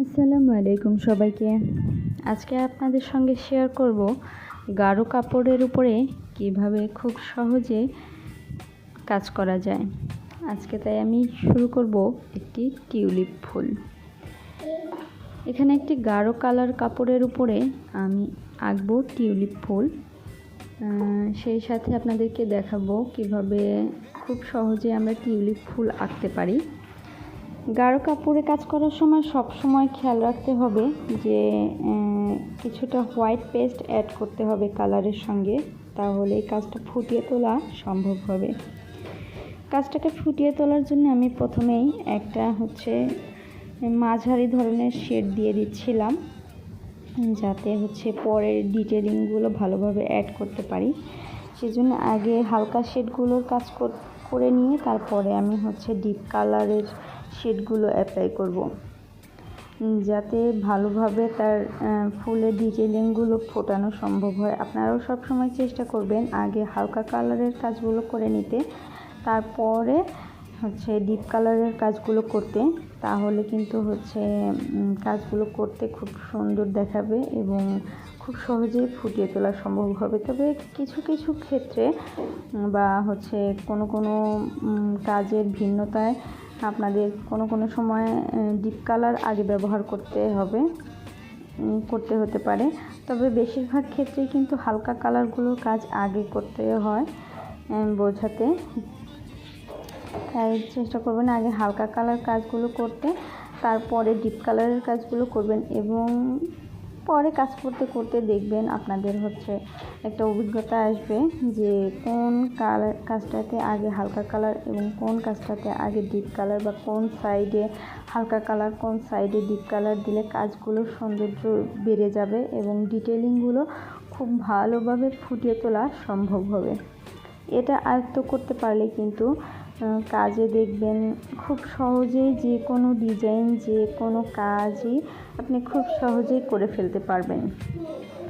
আসসালামু আলাইকুম সবাইকে। আজকে আপনাদের সঙ্গে শেয়ার করব গাঢ় কাপড়ের উপরে কিভাবে খুব সহজে কাজ করা যায়। আজকে তাই আমি শুরু করব একটি টিউলিপ ফুল। এখানে একটি গাঢ় কালার কাপড়ের উপরে আমি আঁকবো টিউলিপ ফুল। সেই সাথে আপনাদেরকে দেখাবো কিভাবে খুব সহজে আমরা টিউলিপ ফুল আঁকতে পারি। গাঢ় কাপড়ে কাজ করার সময় সব সময় খেয়াল রাখতে হবে যে কিছুটা হোয়াইট পেস্ট অ্যাড করতে হবে কালারের সঙ্গে, তাহলে এই কাজটা ফুটিয়ে তোলা সম্ভব হবে। কাজটাকে ফুটিয়ে তোলার জন্য আমি প্রথমেই একটা মাঝারি ধরনের শেড দিয়ে দিচ্ছিলাম, যাতে পরের ডিটেলিংগুলো ভালোভাবে অ্যাড করতে পারি। সেজন্য আগে হালকা শেডগুলোর কাজ করে নিয়ে তারপরে আমি ডিপ কালারের শেডগুলো অ্যাপ্লাই করব, যাতে ভালোভাবে তার ফুলের ডিটেলিংগুলো ফোটানো সম্ভব হয়। আপনারাও সবসময় চেষ্টা করবেন আগে হালকা কালারের কাজগুলো করে নিতে, তারপরে ডিপ কালারের কাজগুলো করতে, তাহলে কিন্তু কাজগুলো করতে খুব সুন্দর দেখাবে এবং খুব সহজেই ফুটিয়ে তোলা সম্ভব হবে। তবে কিছু কিছু ক্ষেত্রে বা কোনো কাজের ভিন্নতায় আপনাদের কোনো সময় ডিপ কালার আগে ব্যবহার করতে হতে পারে। তবে বেশিরভাগ ক্ষেত্রেই কিন্তু হালকা কালারগুলোর কাজ আগে করতে হয় বোঝাতে, তাই চেষ্টা করবেন আগে হালকা কালার কাজগুলো করতে, তারপরে ডিপ কালারের কাজগুলো করবেন এবং পরে কাজ করতে করতে দেখবেন আপনাদের একটা অভিজ্ঞতা আসবে যে কোন কাজটাতে আগে হালকা কালার এবং কোন কাজটাতে আগে ডিপ কালার, বা কোন সাইডে হালকা কালার কোন সাইডে ডিপ কালার দিলে কাজগুলোর সৌন্দর্য বেড়ে যাবে এবং ডিটেলিংগুলো খুব ভালোভাবে ফুটিয়ে তোলা সম্ভব হবে। এটা আয়ত্ত করতে পারলে কিন্তু কাজে দেখবেন খুব সহজেই যে কোনো ডিজাইন, যে কোনো কাজই আপনি খুব সহজেই করে ফেলতে পারবেন।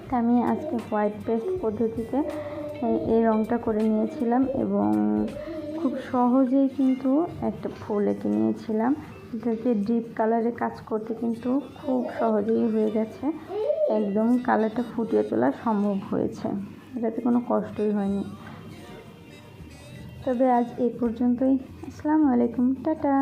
তা আমি আজকে হোয়াইট পেস্ট পদ্ধতিতে এই রঙটা করে নিয়েছিলাম এবং খুব সহজেই কিন্তু একটা ফুল এঁকে নিয়েছিলাম, যাতে ডিপ কালারে কাজ করতে কিন্তু খুব সহজেই হয়ে গেছে, একদম কালারটা ফুটিয়ে তোলা সম্ভব হয়েছে, এটাতে কোনো কষ্টই হয়নি। তবে আজ এই পর্যন্তই। আসসালামু আলাইকুম, টাটা।